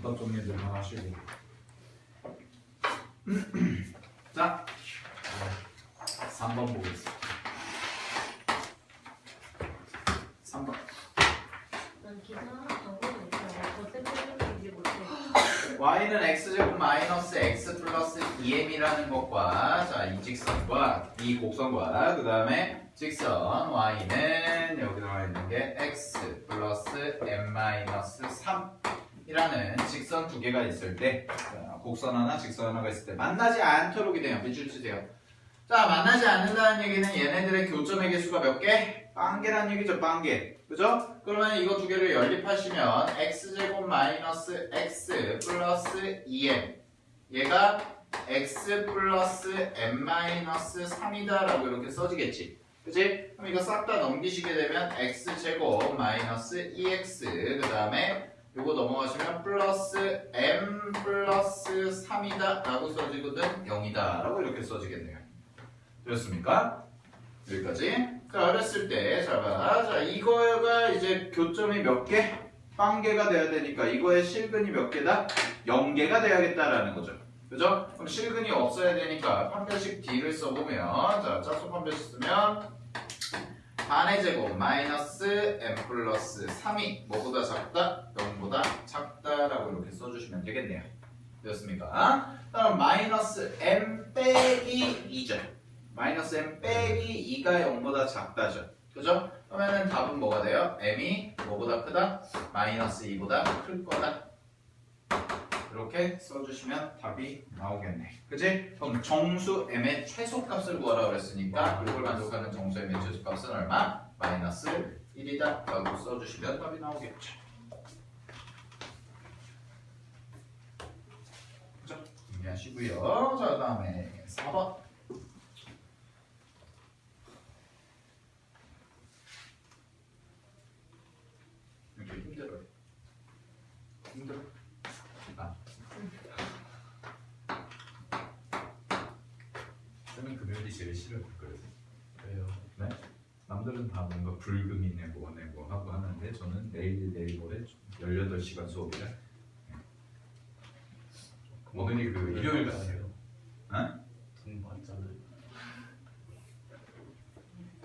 문법 정리들만 하시고. 자, 3번 보겠습니다. 3번. 난 기사 하나 더 보니까 저 때문에 이제 못해. y는 x제곱 마이너스 x 플러스 2m이라는 것과 자, 이 직선과 이 곡선과 그 다음에 직선 y는 여기 나와 있는 게 x 플러스 m 마이너스 3이라는 직선 두 개가 있을 때 자, 곡선 하나 직선 하나가 있을 때 만나지 않도록이 돼요. 밑줄 치세요. 자, 만나지 않는다는 얘기는 얘네들의 교점의 개수가 몇 개? 빵개라는 얘기죠. 빵개. 그죠? 그러면 이거 두 개를 연립하시면 x제곱 마이너스 x 플러스 2m 얘가 x 플러스 m 마이너스 3이다 라고 이렇게 써지겠지. 그치? 그럼 이거 싹 다 넘기시게 되면 x제곱 마이너스 2x 그 다음에 요거 넘어가시면 플러스 m 플러스 3이다 라고 써지거든. 0이다 라고 이렇게 써지겠네요. 되었습니까? 여기까지. 자, 어렸을 때, 자, 봐. 자, 이거가 이제 교점이 몇 개? 빵개가 돼야 되니까 이거의 실근이 몇 개다? 0개가 돼야겠다라는 거죠. 그죠? 그럼 실근이 없어야 되니까 판별식 D를 써보면, 자, 짝수 판별식 쓰면 반의 제곱 마이너스 m 플러스 3이 뭐보다 작다? 0보다 작다라고 이렇게 써주시면 되겠네요. 되었습니까? 다음 마이너스 m 빼기 2죠. 마이너스 m 빼기 2가 0보다 작다죠. 그죠? 그러면은 답은 뭐가 돼요? m이 뭐보다 크다? 마이너스 2보다 클 거다. 이렇게 써주시면 답이 나오겠네. 그치? 그럼 정수 m의 최소값을 구하라 그랬으니까 이걸 만족하는 정수 m의 최소값은 얼마? 마이너스 1이다 라고 써주시면 답이 나오겠죠. 그죠? 준비하시고요. 자, 다음에 4번. 힘들어. 아. 쌤은 금요일이 제일 싫어요. 그래서. 왜요? 네? 남들은 다 뭔가 불금이네 뭐네 뭐 하고 하는데 저는 내일 모레 18시간 수업이라. 오늘이 그 일요일 같아요. 어? 돈 받잖아요.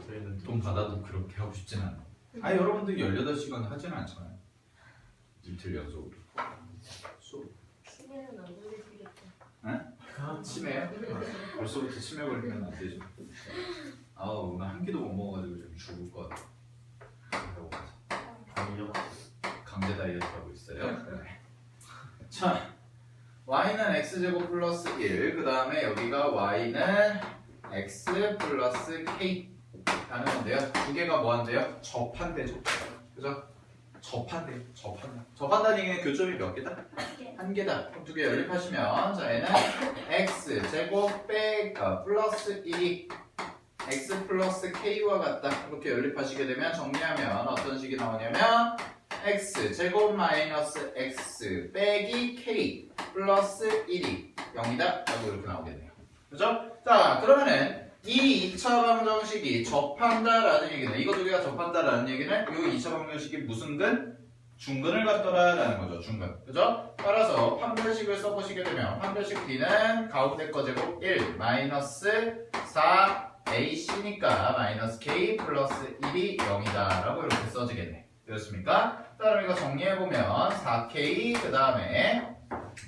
저희는 돈 받아도 그렇게 하고 싶진 않아. 아, 여러분들 18시간 하진 않잖아요. 이틀 연속으로. 수업. 치매는 안 걸리시겠다. 네? 치매요? 벌써부터 치매 걸리면 안 되죠. 아우, 오늘 한 끼도 못 먹어가지고 좀 죽을 것 같아. 아니요. 강제 다이어트 하고 있어요. 네. 자, y는 x제곱 플러스 1, 그 다음에 여기가 y는 x 플러스 k 라는 건데요. 두 개가 뭐 한대요? 접한대죠. 그죠? 접한대요. 접한다는 얘기는 교점이 몇 개다? 한 개다. 그럼 두 개 연립하시면 자, 얘는 x 제곱 플러스 1이 x 플러스 k와 같다. 이렇게 연립하시게 되면 정리하면 어떤 식이 나오냐면 x 제곱 마이너스 x 빼기 k 플러스 1이 0이다 라고 이렇게 나오겠네요. 그죠? 자, 그러면은 이 2차 방정식이 접한다라는 얘기는 이거 두 개가 접한다라는 얘기는 이 2차 방정식이 무슨 근? 중근을 갖더라라는 거죠. 중근. 그죠? 따라서 판별식을 써보시게 되면 판별식 D는 가운데 거 제곱 1 마이너스 4 AC니까 마이너스 K 플러스 1이 0이다 라고 이렇게 써지겠네. 되었습니까? 자, 그럼 이거 정리해보면 4K 그 다음에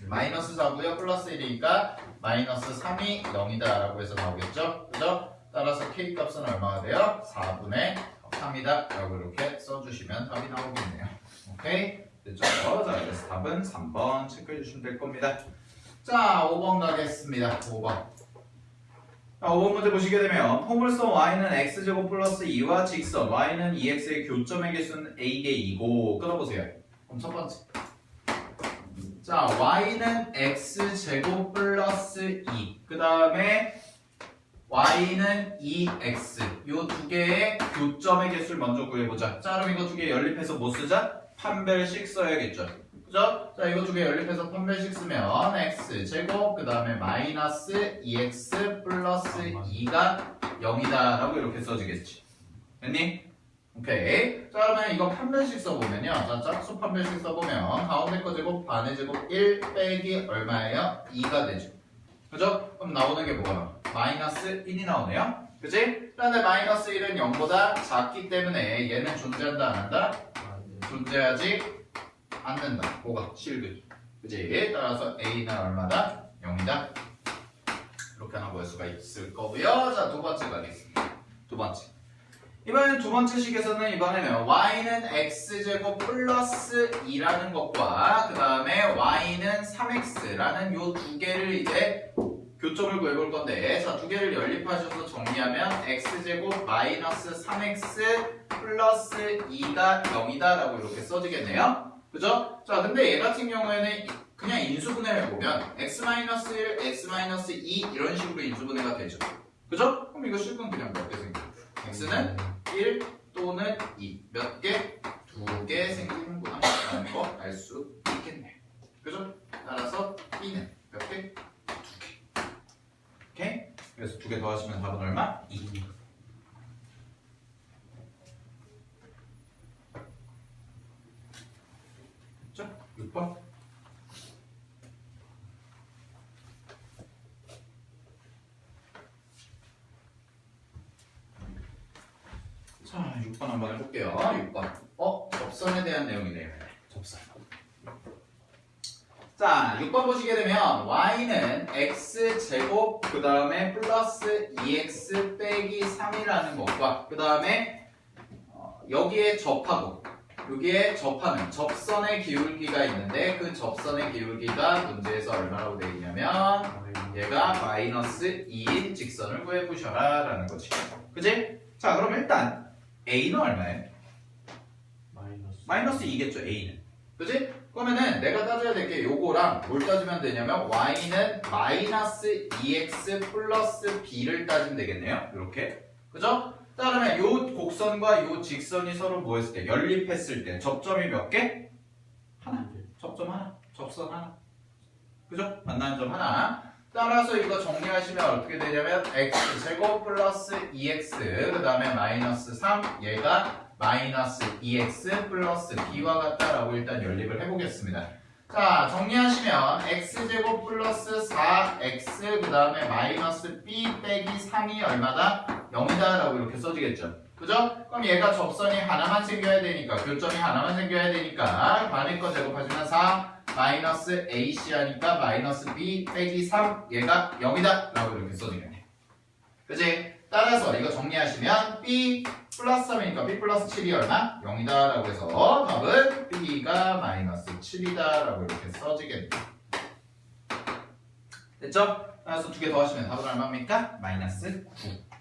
마이너스 4고요. 플러스 1이니까 마이너스 3이 0이다 라고 해서 나오겠죠? 그죠? 따라서 K 값은 얼마가 돼요? 4분의 3이다 라고 이렇게 써주시면 답이 나오겠네요. 오케이? 됐죠? 자, 그래서 답은 3번 체크해 주시면 될 겁니다. 자, 5번 가겠습니다. 5번. 자, 5번 문제 보시게 되면 포물선 y는 x제곱 플러스 2와 직선 y는 2x의 교점의 개수는 a대 2고 끊어보세요. 그럼 첫 번째. 자, y는 x제곱 플러스 2. 그 다음에 y는 2x. 요 두 개의 교점의 개수를 먼저 구해보자. 자, 그럼 이거 두 개 연립해서 뭐 쓰자? 판별식 써야겠죠. 그죠? 자, 이거 두 개 연립해서 판별식 쓰면 x제곱 그 다음에 마이너스 2x 플러스 2가 0이다 라고 이렇게 써지겠지. 됐니? 오케이. 자, 그러면 이거 판별식 써보면요. 자, 짝수 판별식 써보면 가운데 거 제곱 반의 제곱 1 빼기 얼마예요? 2가 되죠. 그죠? 그럼 나오는 게 뭐가? 마이너스 1이 나오네요. 그치? 그런데 마이너스 1은 0보다 작기 때문에 얘는 존재한다 안 한다? 아, 네. 존재하지 않는다. 뭐가? 실근이. 그치? 따라서 A는 얼마다? 0이다. 이렇게 하나 볼 수가 있을 거고요. 자, 두 번째 가겠습니다. 두 번째. 이번엔 두 번째 식에서는 이번에는 y는 x제곱 플러스 2라는 것과 그 다음에 y는 3x라는 요 두 개를 이제 교점을 구해볼 건데, 자, 두 개를 연립하셔서 정리하면 x제곱 마이너스 3x 플러스 2가 0이다 라고 이렇게 써지겠네요. 그죠? 자, 근데 얘 같은 경우에는 그냥 인수분해를 해보면 x-1, x-2 이런 식으로 인수분해가 되죠. 그죠? 그럼 이거 실분 그냥 몇 개 생겨요? x는 1 또는 2 몇 개? 2개 생기는구나 라는 거 알 수 있겠네요. 그죠? 따라서 b는 몇 개? 2개. 오케이? 그래서 2개 더하시면 답은 얼마? 2. 자, 6번. 자, 6번 한번 해볼게요. 6번. 접선에 대한 내용이네요. 접선. 자, 6번 보시게 되면 y는 x제곱 그 다음에 플러스 2x 빼기 3이라는 것과 그 다음에 여기에 접하고 여기에 접하는 접선의 기울기가 있는데 그 접선의 기울기가 문제에서 얼마라고 되어 있냐면 얘가 마이너스 2인 직선을 구해보셔라 라는 거지. 그치? 자, 그럼 일단 A는 얼마예요? 마이너스 2겠죠, A는. 그치? 그러면은 내가 따져야 될 게 요거랑 뭘 따지면 되냐면 y는 마이너스 2x 플러스 b를 따지면 되겠네요. 이렇게. 그죠? 그러면 요 곡선과 요 직선이 서로 뭐 했을 때? 연립했을 때 접점이 몇 개? 하나. 접점 하나. 접선 하나. 그죠? 만나는 점 하나. 따라서 이거 정리하시면 어떻게 되냐면 x제곱 플러스 2x 그 다음에 마이너스 3 얘가 마이너스 2x 플러스 b와 같다라고 일단 연립을 해보겠습니다. 자, 정리하시면 x제곱 플러스 4x 그 다음에 마이너스 b 빼기 3이 얼마다? 0이다 라고 이렇게 써지겠죠. 그죠? 그럼 얘가 접선이 하나만 생겨야 되니까 교점이 하나만 생겨야 되니까 반의 거 제곱하시면 4 마이너스 ac 하니까 마이너스 b 빼기 3 얘가 0이다 라고 이렇게 써지겠네. 그치? 따라서 이거 정리하시면 b 플러스 3이니까 b 플러스 7이 얼마? 0이다 라고 해서 답은 b가 마이너스 7이다 라고 이렇게 써지겠네. 됐죠? 따라서 두 개 더 하시면 답은 얼마입니까? 마이너스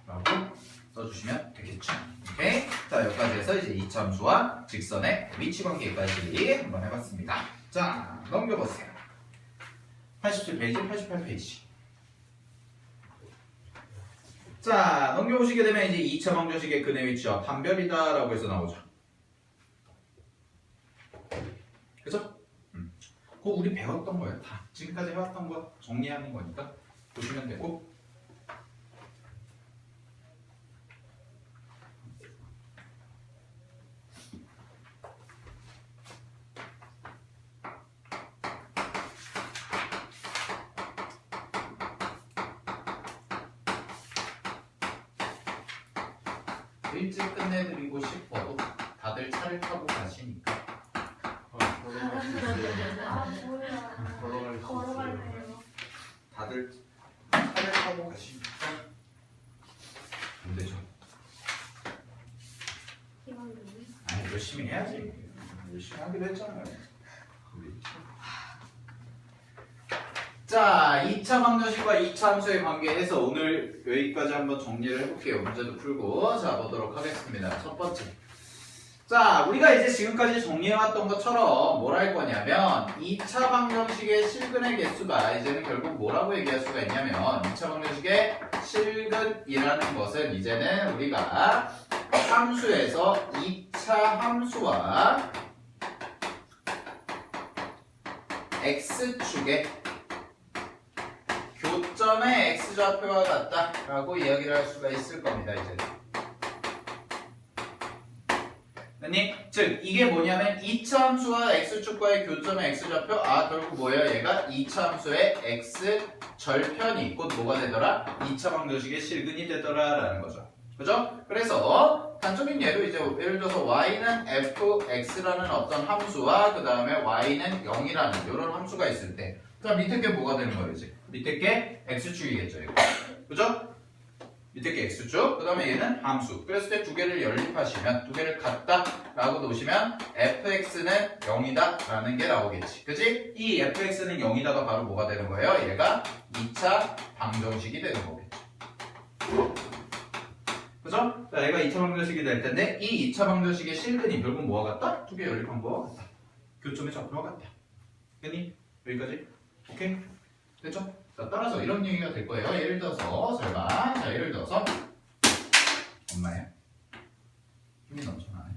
9라고 써주시면 되겠죠. 오케이? 자, 여기까지 해서 이제 이차함수와 직선의 위치 관계까지 한번 해봤습니다. 자, 넘겨보세요. 87페이지, 88페이지. 자, 넘겨보시게 되면 이제 2차 방정식의 근의 위치와 판별이다 라고 해서 나오죠. 그죠? 그거 우리 배웠던 거예요. 다 지금까지 해왔던 거 정리하는 거니까 보시면 되고. 일찍 끝내드리고 싶어도 다들 차를 타고 가시니까 걸어갈 수 있어요. 아 뭐야. 걸어갈 수 있어요. 걸어갈래요. 다들 차를 타고 가시니까 안 되죠. 희망이. 아니, 열심히 해야지. 열심히 하기로 했잖아요. 자, 2차 방정식과 2차 함수의 관계에서 오늘 여기까지 한번 정리를 해볼게요. 문제도 풀고 자 보도록 하겠습니다. 첫 번째. 자, 우리가 이제 지금까지 정리해왔던 것처럼 뭘 할 거냐면 2차 방정식의 실근의 개수가 이제는 결국 뭐라고 얘기할 수가 있냐면 2차 방정식의 실근이라는 것은 이제는 우리가 함수에서 2차 함수와 x축의 교점의 x좌표와 같다라고 이야기를 할 수가 있을 겁니다. 이제 아니, 즉 이게 뭐냐면 2차 함수와 x축과의 교점의 x좌표 결국 뭐예요? 얘가 2차 함수의 x 절편이 곧 뭐가 되더라? 2차 방정식의 실근이 되더라 라는 거죠. 그죠? 그래서 단적인 예로 이제 예를 들어서 y는 fx라는 어떤 함수와 그 다음에 y는 0이라는 이런 함수가 있을 때 자, 밑에 게 뭐가 되는 거예요 이제? 밑에 게 x축이겠죠 이거. 그죠? 밑에 게 x축, 그 다음에 얘는 함수. 그랬을 때 두 개를 연립하시면, 두 개를 같다 라고 놓으시면 fx는 0이다 라는 게 나오겠지. 그지? 이 fx는 0이다가 바로 뭐가 되는 거예요? 얘가 2차 방정식이 되는 거겠죠. 그죠? 자, 얘가 2차 방정식이 될 텐데 이 2차 방정식의 실근이 결국 뭐와 같다? 두 개 연립한 거와 같다. 교점의 좌표와 같다. 됐니? 여기까지? 오케이? 됐죠? 자, 따라서 이런 얘기가 될 거예요. 예를 들어서 설마 자, 예를 들어서 엄마예요. 힘이 넘쳐나네.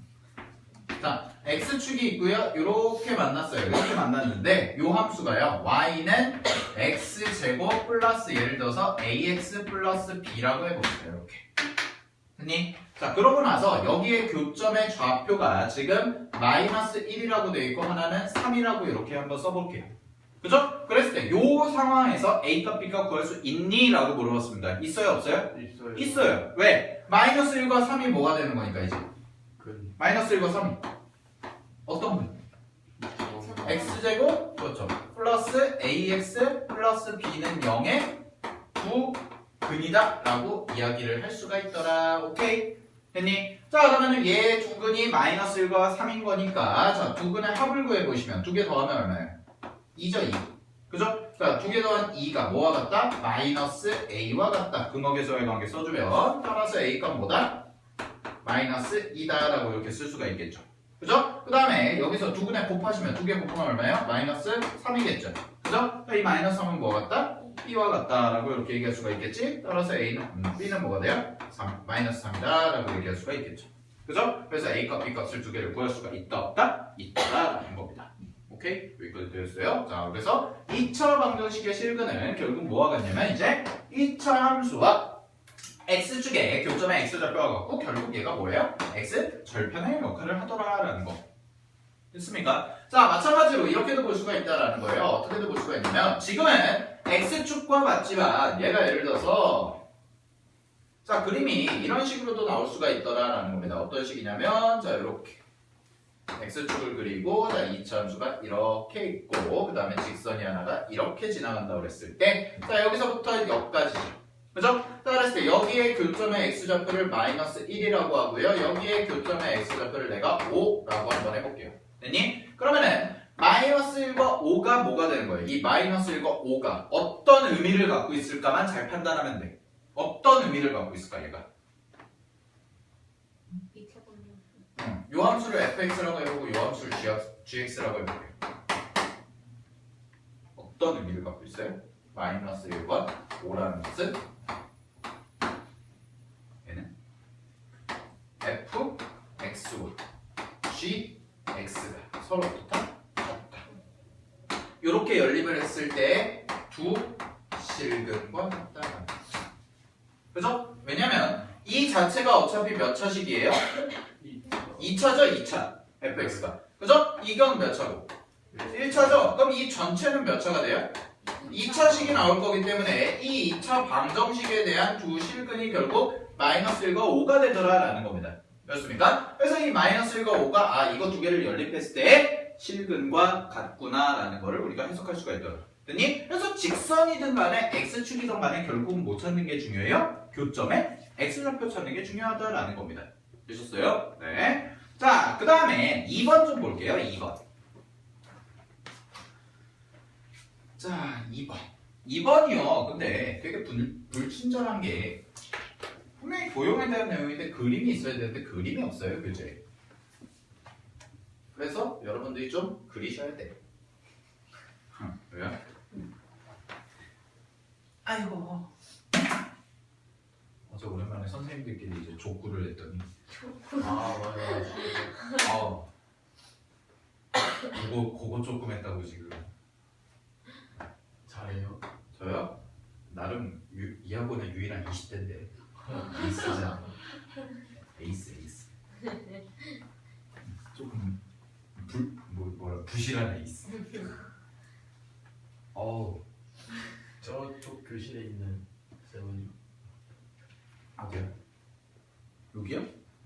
자, x축이 있고요. 이렇게 만났어요. 이렇게 만났는데 요 함수가요. y는 x제곱 플러스 예를 들어서 ax 플러스 b라고 해봅시다. 이렇게. 됐니? 자, 그러고 나서 여기에 교점의 좌표가 지금 마이너스 1이라고 되어 있고 하나는 3이라고 이렇게 한번 써볼게요. 그죠? 그랬을 때 요 상황에서 A값 B값 구할 수 있니? 라고 물어봤습니다. 있어요? 없어요? 있어요. 있어요. 왜? 마이너스 1과 3이 뭐가 되는 거니까 이제 마이너스 1과 3이 어떤 분? X제곱 그렇죠. 플러스 AX 플러스 B는 0의 9근이다 라고 이야기를 할 수가 있더라. 오케이? 됐니? 자, 그러면은 얘 두 근이 마이너스 1과 3인 거니까 자, 두 근의 합을 구해보시면 두 개 더하면 얼마예요? 2죠, 2. 그죠? 자, 두 개 더한 2가 뭐와 같다? 마이너스 A와 같다. 근거계수와의 관계 써주면 따라서 A값 뭐다? 마이너스 2다 라고 이렇게 쓸 수가 있겠죠. 그죠? 그 다음에 여기서 두 근에 곱하시면 두 개 곱하면 얼마예요? 마이너스 3이겠죠. 그죠? 이 마이너스 3은 뭐와 같다? B와 같다 라고 이렇게 얘기할 수가 있겠지. 따라서 B는 뭐가 돼요? 3, 마이너스 3이다 라고 얘기할 수가 있겠죠. 그죠? 그래서 A값, B값을 두 개를 구할 수가 있다, 없다? 있다 라는 겁니다. 오케이? 여기까지 되었어요. 자, 그래서 2차 방정식의 실근은 결국 뭐와 같냐면 이제 2차 함수와 x축의 교점의 x좌표와 같고 결국 얘가 뭐예요? x 절편의 역할을 하더라라는 거. 됐습니까? 자, 마찬가지로 이렇게도 볼 수가 있다라는 거예요. 어떻게도 볼 수가 있냐면 지금은 x축과 같지만 얘가 예를 들어서 자, 그림이 이런 식으로도 나올 수가 있더라라는 겁니다. 어떤 식이냐면 자, 이렇게 x축을 그리고 자, 2차 함수가 이렇게 있고 그 다음에 직선이 하나가 이렇게 지나간다고 그랬을 때 자, 여기서부터 여기까지죠. 그죠? 따라했을 때 여기에 교점의 x좌표를 마이너스 1이라고 하고요. 여기에 교점의 x좌표를 내가 5라고 한번 해볼게요. 됐니? 그러면은 마이너스 1과 5가 뭐가 되는 거예요? 이 마이너스 1과 5가 어떤 의미를 갖고 있을까만 잘 판단하면 돼. 어떤 의미를 갖고 있을까 얘가? 요 함수를 fx라고 해보고 요 함수를 gx라고 해볼게요. 어떤 의미를 갖고 있어요? 마이너스 1과 5라는 것은 얘는 f, x와 g, x가 서로 어떻다? 같다. 이렇게 연립을 했을 때 두 실근과 같다. 그죠? 왜냐면 이 자체가 어차피 몇 차식이에요? 2차죠? 2차 fx가. 그죠? 이건 몇 차고? 1차죠? 그럼 이 전체는 몇 차가 돼요? 2차식이 나올 거기 때문에 이 2차 방정식에 대한 두 실근이 결국 마이너스 1과 5가 되더라라는 겁니다. 그렇습니까? 그래서 이 마이너스 1과 5가 이거 두 개를 연립했을 때 실근과 같구나라는 거를 우리가 해석할 수가 있더라. 됐니? 그래서 직선이든 간에 x축이든 간에 결국은 뭐 찾는 게 중요해요? 교점에 x좌표 찾는 게 중요하다라는 겁니다. 되셨어요? 네. 자, 그 다음에 2번 좀 볼게요. 2번. 자, 2번. 2번이요. 근데 되게 불친절한 게 분명히 도형에 대한 내용인데 그림이 있어야 되는데 그림이 없어요. 교재에. 그래서 여러분들이 좀 그리셔야 돼요. 왜요? 아이고. 어제 오랜만에 선생님들끼리 이제 족구를 했더니 맞아. 그거 조금 했다고 지금. 잘해요. 저요? 나름 이 학원의 유일한 20대인데 에이스잖아. 에이스. 교실 안에 있어. 어우, 저쪽 교실에 있는 쌤은 어디요? 여기요?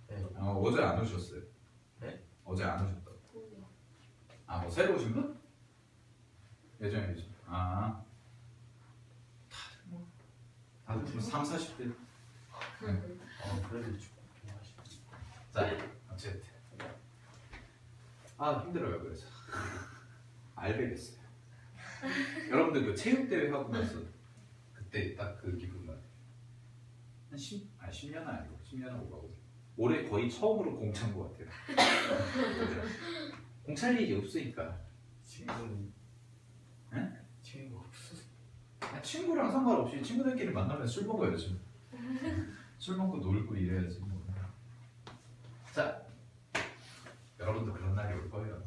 네. 어제 안 오셨어요. 네? 어제 안 오셨다고. 뭐 새로 오신 분? 예전에 계신. 다들 뭐 3, 40대. 그래도 좀 좋아하시네. 자, 어쨌든. 힘들어요, 그래서. 알배겠어요. 여러분들 그 체육대회 하고 나서 그때 딱 그 기분 나요. 한 10년은 아니고 10년은 오가고 올해 거의 처음으로 공차인 것 같아요. 공차일 일이 없으니까. 친구는 응? 친구 없어. 친구랑 상관없이 친구들끼리 만나면 술 먹어야지. 술 먹고 놀고 이래야지. 뭐. 자, 여러분도 그런 날이 올 거예요.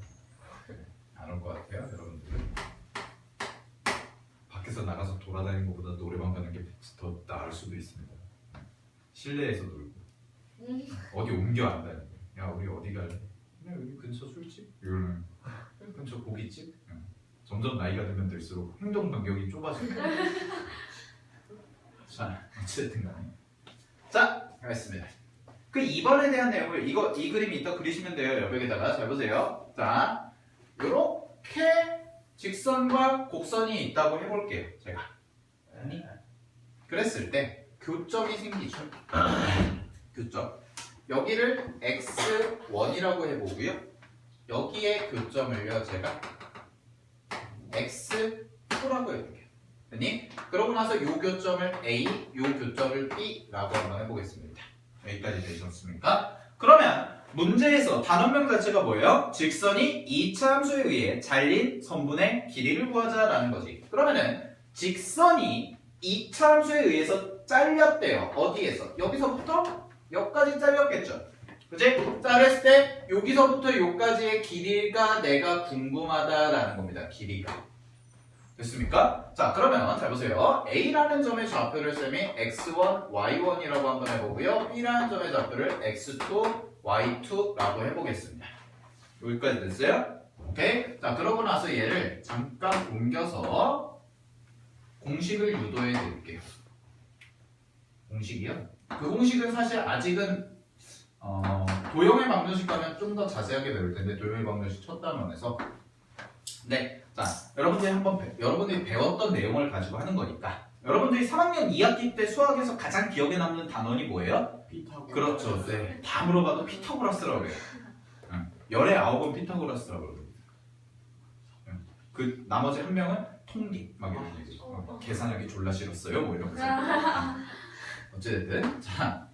안 올 것 같아요, 여러분들. 밖에서 나가서 돌아다니는 것보다 노래방 가는 게 더 나을 수도 있습니다. 실내에서 놀고 어디 옮겨 안 다니고. 야, 우리 어디 갈래? 그냥 여기 근처 술집? 이러면 근처 고깃집? 점점 나이가 들면 들수록 행동 반경이 좁아져요. 자, 어쨌든 간에. 자, 가겠습니다. 그 2번에 대한 내용을 이 그림이 있다 그리시면 돼요. 옆에다가 잘 보세요. 자, 요렇게 직선과 곡선이 있다고 해볼게요. 제가. 아니? 그랬을 때 교점이 생기죠. 교점. 여기를 x1이라고 해보고요. 여기에 교점을요, 제가 x2라고 해볼게요. 됐니? 그러고 나서 요 교점을 A, 요 교점을 B라고 한번 해보겠습니다. 여기까지 되셨습니까? 그러면 문제에서 단원명 자체가 뭐예요? 직선이 2차 함수에 의해 잘린 선분의 길이를 구하자라는 거지. 그러면은 직선이 2차 함수에 의해서 잘렸대요. 어디에서? 여기서부터 여기까지 잘렸겠죠. 그치? 자르했을 때 여기서부터 여기까지의 길이가 내가 궁금하다라는 겁니다. 길이가. 됐습니까? 자, 그러면 잘 보세요. A라는 점의 좌표를 쌤이 x1, y1이라고 한번 해보고요. B라는 점의 좌표를 x2, y2라고 해보겠습니다. 여기까지 됐어요? 오케이? 자, 그러고 나서 얘를 잠깐 옮겨서 공식을 유도해 드릴게요. 공식이요? 그 공식은 사실 아직은 도형의 방정식 가면 좀 더 자세하게 배울 텐데 도형의 방정식 첫 단원에서 네, 자 여러분들이 배웠던 내용을 가지고 하는 거니까 여러분들이 3학년 2학기 때 수학에서 가장 기억에 남는 단원이 뭐예요? 피타고라스. 그렇죠. 네, 다 물어봐도 피타고라스라고 해요. 열의 9은 피타고라스라고 그러거든요. 그 나머지 한 명은 통계 막 이런 얘기. 계산하기 졸라 싫었어요. 뭐 이런 거. 어쨌든 자.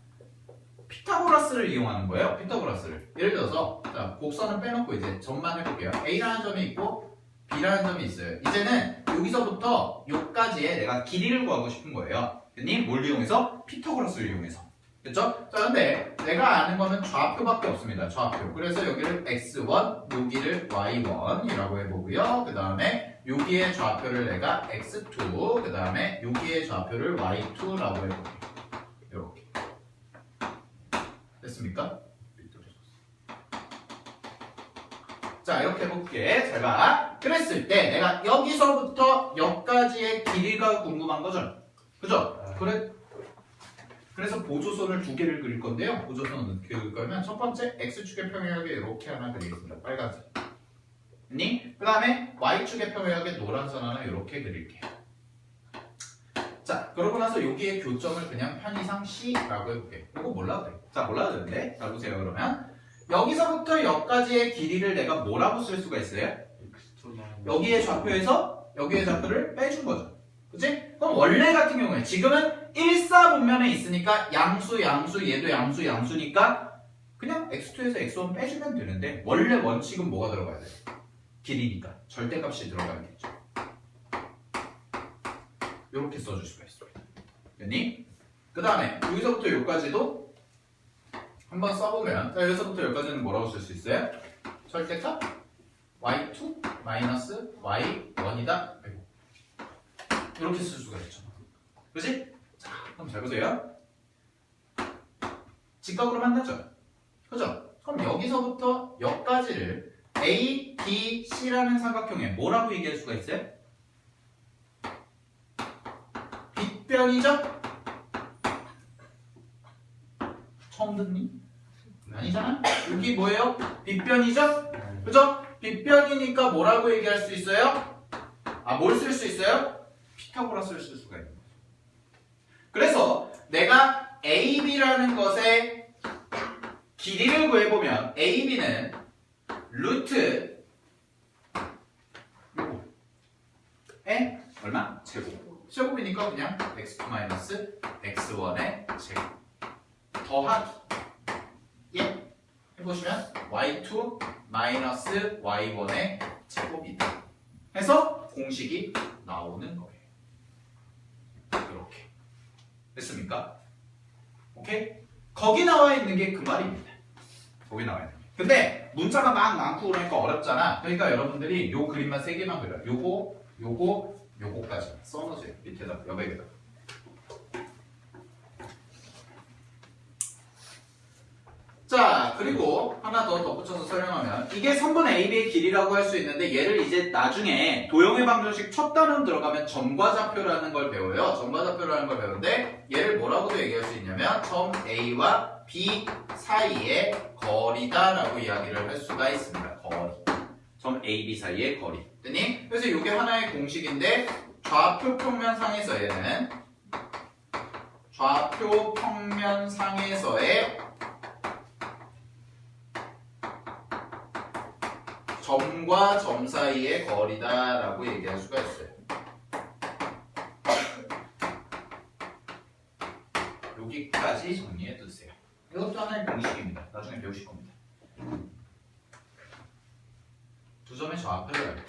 피타고라스를 이용하는 거예요. 피타고라스를. 예를 들어서 자, 곡선은 빼놓고 이제 점만 해볼게요. A라는 점이 있고 B라는 점이 있어요. 이제는 여기서부터 여기까지의 내가 길이를 구하고 싶은 거예요. 됐니? 뭘 이용해서? 피타고라스를 이용해서. 됐죠? 자, 근데 내가 아는 거는 좌표밖에 없습니다. 좌표. 그래서 여기를 x1, 여기를 y1이라고 해보고요. 그 다음에 여기의 좌표를 내가 x2, 그 다음에 여기의 좌표를 y2라고 해볼게요. 이렇게. 됐습니까? 자, 이렇게 해볼게. 잘 봐. 그랬을 때 내가 여기서부터 여기까지의 길이가 궁금한 거죠. 그죠? 그래서 보조선을 두 개를 그릴 건데요. 보조선은 어떻게 그릴 거냐면 첫 번째 x축의 평행하게 이렇게 하나 그리겠습니다. 빨간색. 그 다음에 y축의 평행하게 노란 선 하나 이렇게 그릴게요. 자, 그러고 나서 여기에 교점을 그냥 편의상 C라고 해볼게요. 이거 몰라도 돼. 자, 몰라도 되는데. 자, 보세요. 그러면 여기서부터 여기까지의 길이를 내가 뭐라고 쓸 수가 있어요? 여기의 좌표에서 여기의 좌표를 빼준 거죠. 그치? 그럼 원래 같은 경우에 지금은 1사분면에 있으니까 양수, 얘도 양수, 양수니까 그냥 x2에서 x1 빼주면 되는데 원래 원칙은 뭐가 들어가야 돼? 길이니까 절대값이 들어가야겠죠. 이렇게 써줄 수가 있습니다. 됐니? 그 다음에 여기서부터 여기까지도 한번 써보면 자, 여기서부터 여기까지는 뭐라고 쓸 수 있어요? 절대값 y2 마이너스 y1이다. 이렇게 쓸 수가 있죠. 그치? 자, 그럼 잘 보세요. 직각으로 만나죠. 그죠? 그럼 여기서부터 여기까지를 A, B, C라는 삼각형에 뭐라고 얘기할 수가 있어요? 빗변이죠? 처음 듣니? 아니잖아? 여기 뭐예요? 빗변이죠? 그죠? 빗변이니까 뭐라고 얘기할 수 있어요? 아, 뭘 쓸 수 있어요? 피타고라스를 쓸 수가 있는 거죠. 그래서 내가 AB라는 것의 길이를 구해보면 AB는 루트 요거에 얼마? 제곱. 제곱이니까 그냥 x2 마이너스 x1의 제곱 더하기 예? 해보시면 y2 마이너스 y1의 제곱이다 해서 공식이 나오는 거예요. 이렇게 됐습니까? 오케이? 거기 나와 있는 게 그 말입니다. 거기 나와 있는 게. 근데 문자가 막 많고 그러니까 어렵잖아. 그러니까 여러분들이 요 그림만 3개만 그려요. 요거까지 써놓으세요. 밑에다 여백에다. 자, 그리고 하나 더 덧붙여서 설명하면 이게 선분 AB의 길이라고 할 수 있는데 얘를 이제 나중에 도형의 방정식 첫 단원 들어가면 점과좌표라는 걸 배워요. 점과좌표라는 걸 배우는데 얘를 뭐라고도 얘기할 수 있냐면 점 A와 B 사이의 거리다라고 이야기를 할 수가 있습니다. 거리. 점 A, B 사이의 거리. 됐니? 그래서 이게 하나의 공식인데 좌표 평면상에서의 점과 점 사이의 거리다라고 얘기할 수가 있어요. 여기까지 정리해 두세요. 이것도 하나의 공식입니다. 나중에 배우실 겁니다. 두 점의 좌표를 알고.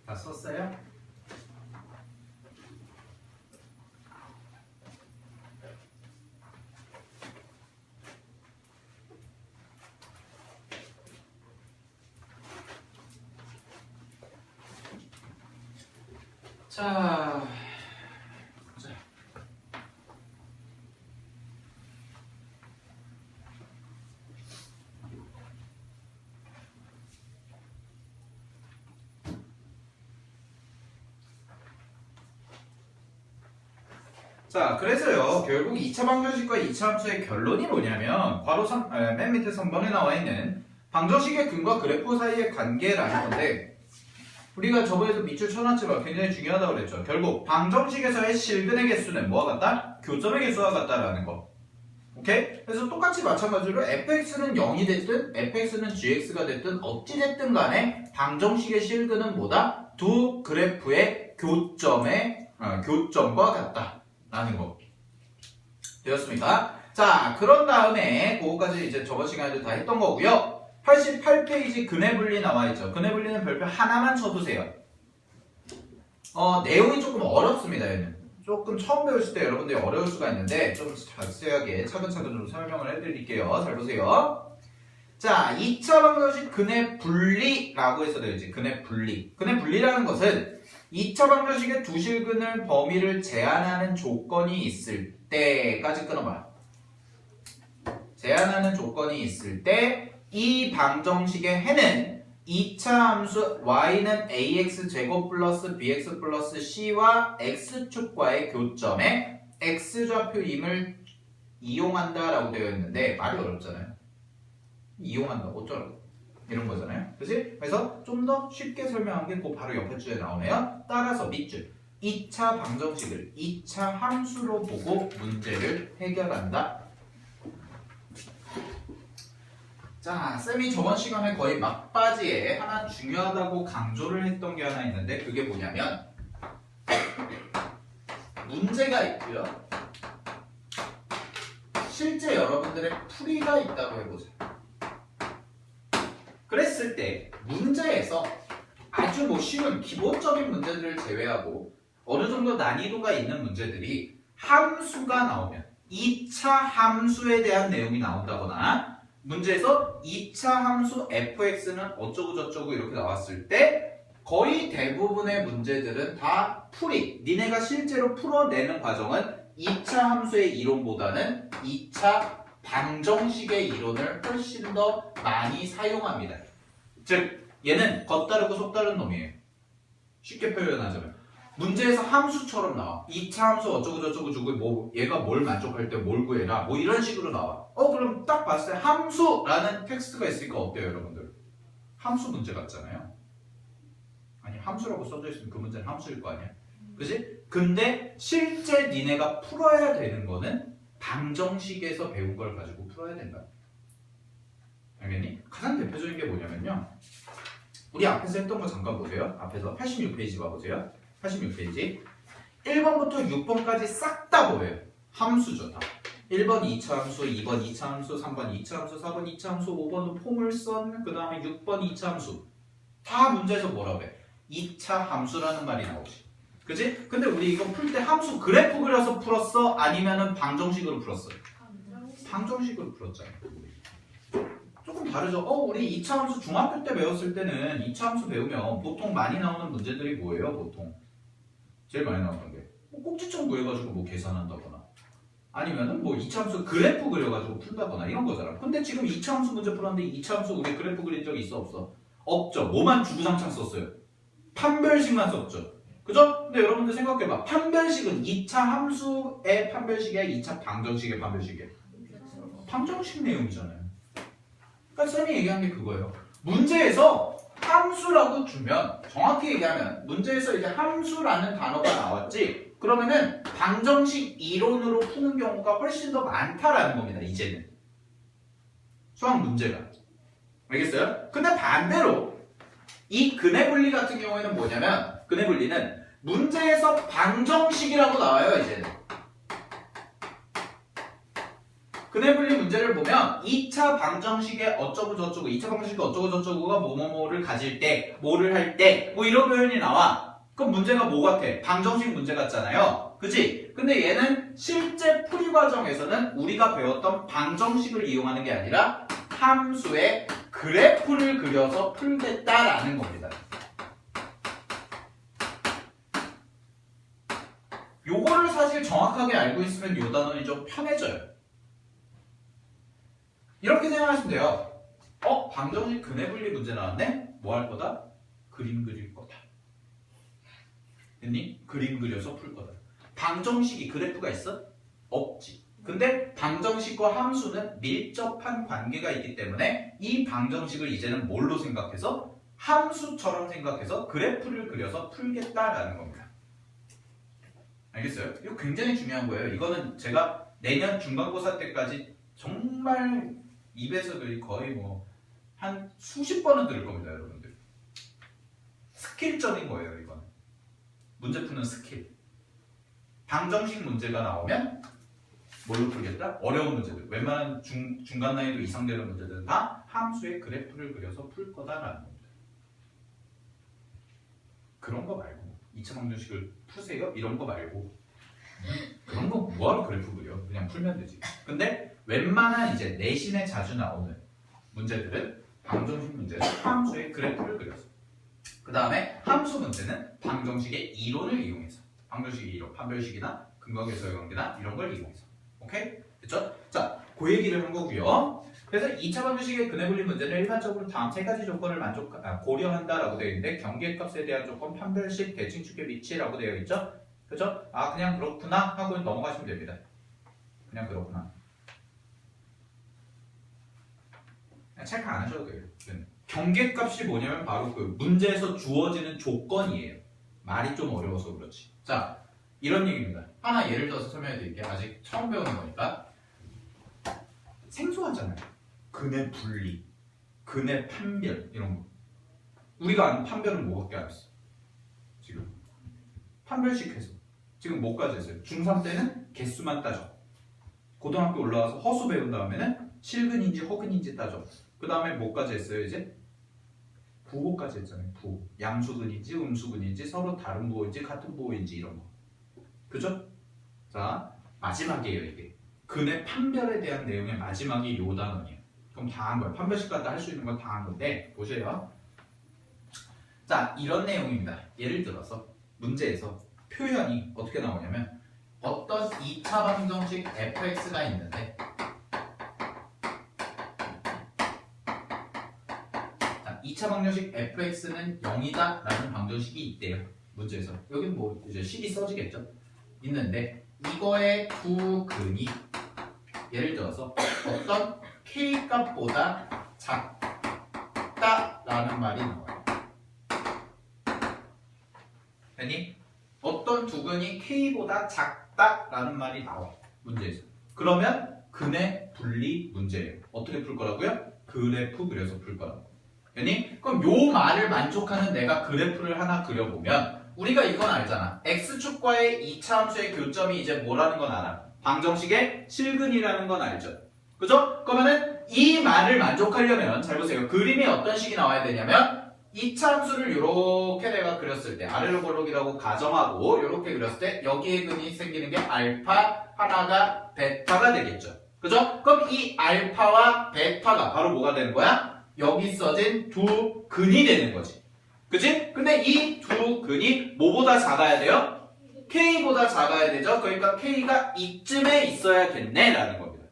다 썼어요? 자, 자, 그래서요, 결국 2차 방정식과 2차 함수의 결론이 뭐냐면, 바로 맨 밑에 3번에 나와 있는 방정식의 근과 그래프 사이의 관계라는 건데, 우리가 저번에도 밑줄 쳐놨지만 굉장히 중요하다고 그랬죠. 결국 방정식에서의 실근의 개수는 뭐와 같다? 교점의 개수와 같다라는 거. 오케이? 그래서 똑같이 마찬가지로 fx는 0이 됐든 fx는 gx가 됐든 어찌됐든 간에 방정식의 실근은 뭐다? 두 그래프의 교점과 같다 라는 거. 되었습니까? 자, 그런 다음에 그거까지 이제 저번 시간에도 다 했던 거고요. 88페이지 근해 분리 나와 있죠. 근해 분리는 별표 하나만 쳐두세요. 내용이 조금 어렵습니다. 얘는 조금 처음 배우실 때 여러분들이 어려울 수가 있는데 좀 자세하게 차근차근 좀 설명을 해드릴게요. 잘 보세요. 자, 2차 방정식 근해 분리라고 해서 되어있지. 근해 분리. 근해 분리라는 것은 2차 방정식의 두 실근을 범위를 제한하는 조건이 있을 때까지 끊어봐. 제한하는 조건이 있을 때 이 방정식의 해는 2차 함수 y는 ax제곱 플러스 bx 플러스 c와 x축과의 교점에 x좌표임을 이용한다라고 되어 있는데 말이 어렵잖아요. 이용한다 어쩌라고 이런 거잖아요. 그치? 그래서 좀 더 쉽게 설명한 게 그 바로 옆에 줄에 나오네요. 따라서 밑줄 2차 방정식을 2차 함수로 보고 문제를 해결한다. 자, 쌤이 저번 시간에 거의 막바지에 하나 중요하다고 강조를 했던 게 하나 있는데 그게 뭐냐면 문제가 있고요. 실제 여러분들의 풀이가 있다고 해보자. 그랬을 때 문제에서 아주 쉬운 기본적인 문제들을 제외하고 어느 정도 난이도가 있는 문제들이 함수가 나오면 2차 함수에 대한 내용이 나온다거나 문제에서 2차 함수 fx는 어쩌고 저쩌고 이렇게 나왔을 때 거의 대부분의 문제들은 다 풀이, 니네가 실제로 풀어내는 과정은 2차 함수의 이론보다는 2차 방정식의 이론을 훨씬 더 많이 사용합니다. 즉 얘는 겉다르고 속다른 놈이에요. 쉽게 표현하자면 문제에서 함수처럼 나와. 2차 함수 어쩌고 저쩌고 주고 뭐 얘가 뭘 만족할 때 뭘 구해라 뭐 이런 식으로 나와. 그럼 딱 봤을 때 함수라는 텍스트가 있으니까 어때요 여러분들? 함수 문제 같잖아요. 아니 함수라고 써져 있으면 그 문제는 함수일 거 아니야. 그치? 근데 실제 니네가 풀어야 되는 거는 방정식에서 배운 걸 가지고 풀어야 된다. 알겠니? 가장 대표적인 게 뭐냐면요. 우리 앞에서 했던 거 잠깐 보세요. 앞에서 86페이지 봐보세요. 86페이지 1번부터 6번까지 싹 다 뭐예요? 함수죠. 다. 1번 2차 함수, 2번 2차 함수, 3번 2차 함수, 4번 2차 함수, 5번도 포물선, 그 다음에 6번 2차 함수. 다 문제에서 뭐라고 해? 2차 함수라는 말이 나오지. 그치? 근데 우리 이거 풀 때 함수 그래프 그려서 풀었어? 아니면은 방정식으로 풀었어? 방정식으로 풀었잖아. 조금 다르죠? 우리 2차 함수 중학교 때 배웠을 때는 2차 함수 배우면 보통 많이 나오는 문제들이 뭐예요? 보통 제일 많이 나오는 게 꼭지점 구해가지고 뭐 계산한다거나 아니면은 뭐 2차 함수 그래프 그려가지고 푼다거나 이런 거잖아. 근데 지금 2차 함수 문제 풀었는데 2차 함수 우리 그래프 그린 적 있어 없어? 없죠. 뭐만 주구장창 썼어요? 판별식만 썼죠. 그죠? 근데 여러분들 생각해봐. 판별식은 2차 함수의 판별식이야? 2차 방정식의 판별식이야? 방정식 내용이잖아요. 그러니까 쌤이 얘기한 게 그거예요. 문제에서 함수라고 주면 정확히 얘기하면 문제에서 이제 함수라는 단어가 나왔지 그러면은 방정식 이론으로 푸는 경우가 훨씬 더 많다라는 겁니다. 이제는 수학 문제가 알겠어요? 근데 반대로 이 근해 분리 같은 경우에는 뭐냐면 근해 분리는 문제에서 방정식이라고 나와요. 이제는 근해 분리 문제를 보면 2차 방정식의 어쩌고 저쩌고 2차 방정식의 어쩌고 저쩌고가 뭐뭐뭐를 가질 때 뭐를 할 때 뭐 이런 표현이 나와. 그럼 문제가 뭐 같아? 방정식 문제 같잖아요. 그치? 근데 얘는 실제 풀이 과정에서는 우리가 배웠던 방정식을 이용하는 게 아니라 함수의 그래프를 그려서 풀겠다라는 겁니다. 이걸 사실 정확하게 알고 있으면 이 단원이 좀 편해져요. 이렇게 생각하시면 돼요. 방정식 근해분리 문제 나왔네? 뭐 할 거다? 그림 그릴 거다. 됐니? 그림 그려서 풀 거다. 방정식이 그래프가 있어? 없지. 근데 방정식과 함수는 밀접한 관계가 있기 때문에 이 방정식을 이제는 뭘로 생각해서? 함수처럼 생각해서 그래프를 그려서 풀겠다라는 겁니다. 알겠어요? 이거 굉장히 중요한 거예요. 이거는 제가 내년 중간고사 때까지 정말 입에서 거의 뭐 한 수십 번은 들을 겁니다, 여러분들. 스킬적인 거예요, 이거는. 문제 푸는 스킬. 방정식 문제가 나오면 뭘로 풀겠다? 어려운 문제들. 웬만한 중간 난이도 이상 되는 문제들은 다 함수의 그래프를 그려서 풀 거다라는 겁니다. 그런 거 말고 2차 방정식을 푸세요? 이런 거 말고 그런 거 뭐하러 그래프 그려? 그냥 풀면 되지. 근데 웬만한 이제 내신에 자주 나오는 문제들은 방정식 문제는 함수의 그래프를 그려서 그 다음에 함수 문제는 방정식의 이론을 이용해서 방정식의 이론, 판별식이나 근거계수의 관계나 이런 걸 이용해서 오케이? 됐죠? 자, 그 얘기를 한 거고요. 그래서 2차 방정식의 근해분리 문제는 일반적으로 다음 세 가지 조건을 고려한다라고 되어 있는데 경계값에 대한 조건, 판별식, 대칭축의 위치라고 되어 있죠? 그죠? 아, 그냥 그렇구나 하고 넘어가시면 됩니다. 그냥 그렇구나. 그냥 체크 안 하셔도 돼요. 경계값이 뭐냐면 바로 그 문제에서 주어지는 조건이에요. 말이 좀 어려워서 그렇지. 자, 이런 얘기입니다. 하나 예를 들어서 설명해 드릴게요. 아직 처음 배우는 거니까. 생소하잖아요. 근해 분리, 근해 판별 이런 거. 우리가 아는 판별은 뭐밖에 안 했어? 지금 판별식 해서 지금 뭐까지 했어요? 중3 때는 개수만 따져. 고등학교 올라와서 허수 배운 다음에는 실근인지 허근인지 따져. 그 다음에 뭐까지 했어요? 이제 부호까지 했잖아요. 부호. 양수근인지 음수근인지 서로 다른 부호인지 같은 부호인지 이런 거. 그죠? 자, 마지막이에요 이게. 근해 판별에 대한 내용의 마지막이 요 단원이에요. 그럼 다 한 거예요. 판별식까지 할 수 있는 건 다 한 건데 보세요. 자, 이런 내용입니다. 예를 들어서 문제에서 표현이 어떻게 나오냐면 어떤 2차 방정식 fx가 있는데 자, 2차 방정식 fx는 0이다 라는 방정식이 있대요. 문제에서. 여기는 뭐 이제 식이 써지겠죠. 있는데 이거의 두 근이 예를 들어서 어떤 k 값보다 작다라는 말이 나와요. 아니 어떤 두 근이 k보다 작다라는 말이 나와 문제에서. 그러면 근해 분리 문제예요. 어떻게 풀 거라고요? 그래프 그려서 풀 거라고. 아니 그럼 요 말을 만족하는 내가 그래프를 하나 그려보면 우리가 이건 알잖아. x축과의 2차 함수의 교점이 이제 뭐라는 건 알아. 방정식의 실근이라는 건 알죠. 그죠? 그러면은 이 말을 만족하려면 잘 보세요. 그림이 어떤 식이 나와야 되냐면 2차 함수를 이렇게 내가 그렸을 때 아래로 볼록이라고 가정하고 이렇게 그렸을 때 여기에 근이 생기는 게 알파 하나가 베타가 되겠죠. 그죠? 그럼 이 알파와 베타가 바로 뭐가 되는 거야? 여기 써진 두 근이 되는 거지. 그치? 근데 이 두 근이 뭐보다 작아야 돼요? K보다 작아야 되죠? 그러니까 K가 이쯤에 있어야겠네 라는 겁니다.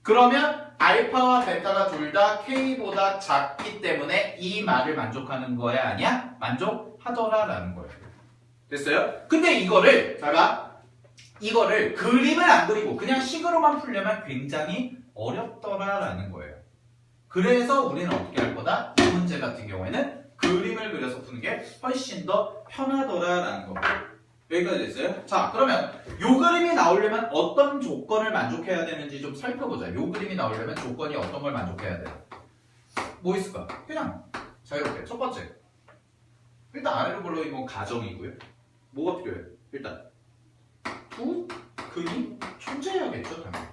그러면 알파와 베타가 둘 다 K보다 작기 때문에 이 말을 만족하는 거야 아니야? 만족하더라 라는 거예요. 됐어요? 근데 이거를 이거를 그림을 안 그리고 그냥 식으로만 풀려면 굉장히 어렵더라 라는 거예요. 그래서 우리는 어떻게 할 거다? 이 문제 같은 경우에는 그림을 그려서 푸는 게 훨씬 더 편하더라라는 겁니다. 여기까지 됐어요? 자, 그러면 요 그림이 나오려면 어떤 조건을 만족해야 되는지 좀 살펴보자. 요 그림이 나오려면 조건이 어떤 걸 만족해야 돼요? 뭐 있을까? 그냥 자유롭게. 첫 번째, 일단 아래로 볼록이 뭐 가정이고요. 뭐가 필요해요? 일단 두 근이 존재해야겠죠, 당연히.